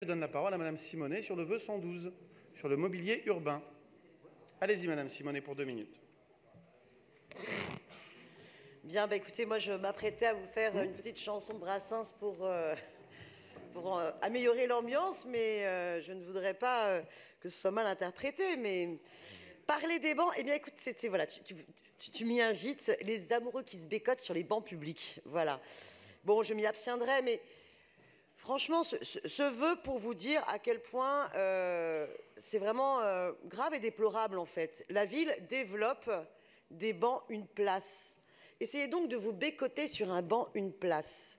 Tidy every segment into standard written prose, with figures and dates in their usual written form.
Je donne la parole à Madame Simonet sur le vœu 112, sur le mobilier urbain. Allez-y, Madame Simonet, pour 2 minutes. Bien, écoutez, moi je m'apprêtais à vous faire une petite chanson de Brassens pour améliorer l'ambiance, mais je ne voudrais pas que ce soit mal interprété. Mais parler des bancs, eh bien écoute, c'était, voilà, tu m'y invites, les amoureux qui se bécotent sur les bancs publics. Voilà. Bon, je m'y abstiendrai, mais franchement, ce vœu pour vous dire à quel point c'est vraiment grave et déplorable en fait. La ville développe des bancs, une place. Essayez donc de vous bécoter sur un banc, une place.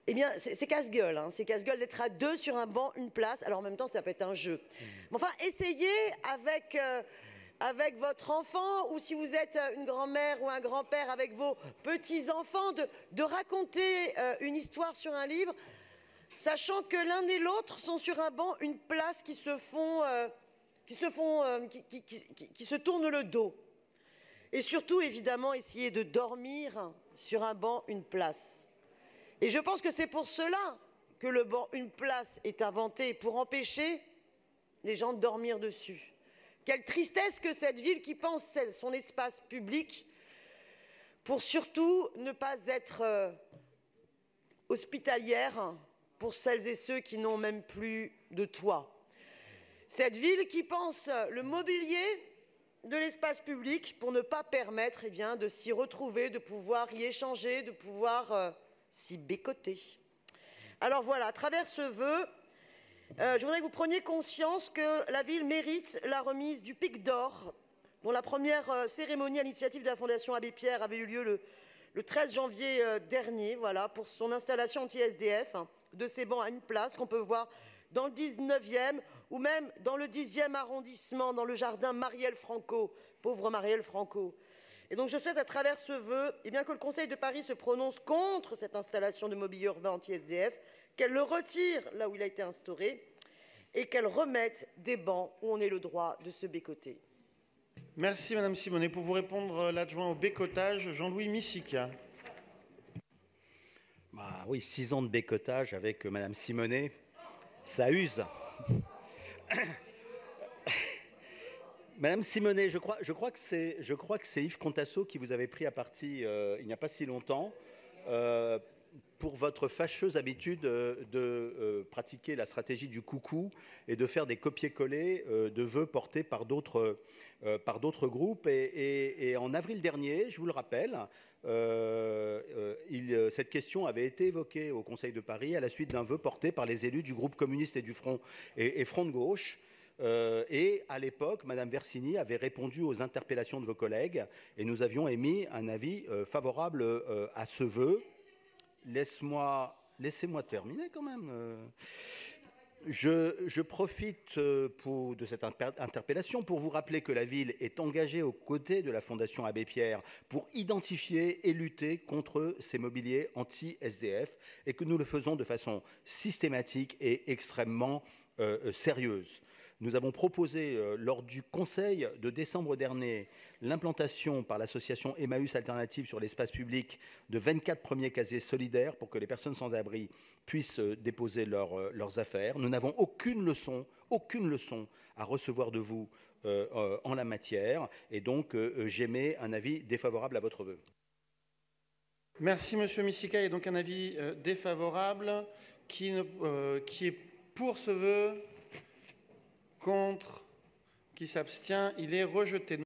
Eh bien, c'est casse-gueule, hein. C'est casse-gueule d'être à 2 sur un banc, une place. Alors en même temps, ça peut être un jeu. Mais enfin, essayez avec votre enfant, ou si vous êtes une grand-mère ou un grand-père avec vos petits-enfants, de raconter une histoire sur un livre, sachant que l'un et l'autre sont sur un banc, une place, qui se tournent le dos. Et surtout, évidemment, essayer de dormir sur un banc, une place. Et je pense que c'est pour cela que le banc, une place, est inventé, pour empêcher les gens de dormir dessus. Quelle tristesse que cette ville qui pense son espace public pour surtout ne pas être hospitalière pour celles et ceux qui n'ont même plus de toit. Cette ville qui pense le mobilier de l'espace public pour ne pas permettre de s'y retrouver, de pouvoir y échanger, de pouvoir s'y bécoter. Alors voilà, à travers ce vœu, je voudrais que vous preniez conscience que la ville mérite la remise du Pic d'Or, dont la première cérémonie à l'initiative de la Fondation Abbé Pierre avait eu lieu le 13 janvier dernier, voilà, pour son installation anti-SDF, de ces bancs à une place qu'on peut voir dans le 19e ou même dans le 10e arrondissement, dans le jardin Marielle Franco, pauvre Marielle Franco. Et donc je souhaite à travers ce vœu que le Conseil de Paris se prononce contre cette installation de mobilier urbain anti-SDF, qu'elle le retire là où il a été instauré et qu'elle remette des bancs où on ait le droit de se bécoter. Merci Madame Simonet. Pour vous répondre, l'adjoint au bécotage, Jean-Louis Missica. Oui, 6 ans de bécotage avec Madame Simonet, ça use. Madame Simonet, je crois que c'est Yves Contasso qui vous avait pris à partie il n'y a pas si longtemps pour votre fâcheuse habitude de pratiquer la stratégie du coucou et de faire des copier-coller de vœux portés par d'autres groupes. Et en avril dernier, je vous le rappelle, cette question avait été évoquée au Conseil de Paris à la suite d'un vœu porté par les élus du groupe communiste et du Front de gauche. Et à l'époque, Madame Versini avait répondu aux interpellations de vos collègues et nous avions émis un avis favorable à ce vœu. Laissez-moi terminer quand même. Je profite de cette interpellation pour vous rappeler que la ville est engagée aux côtés de la Fondation Abbé Pierre pour identifier et lutter contre ces mobiliers anti-SDF et que nous le faisons de façon systématique et extrêmement sérieuse. Nous avons proposé, lors du Conseil de décembre dernier, l'implantation par l'association Emmaüs Alternative sur l'espace public de 24 premiers casiers solidaires pour que les personnes sans abri puissent déposer leurs affaires. Nous n'avons aucune leçon à recevoir de vous en la matière et donc j'émets un avis défavorable à votre vœu. Merci Monsieur Missica. Et donc un avis défavorable qui est pour ce vœu, contre, qui s'abstient, il est rejeté.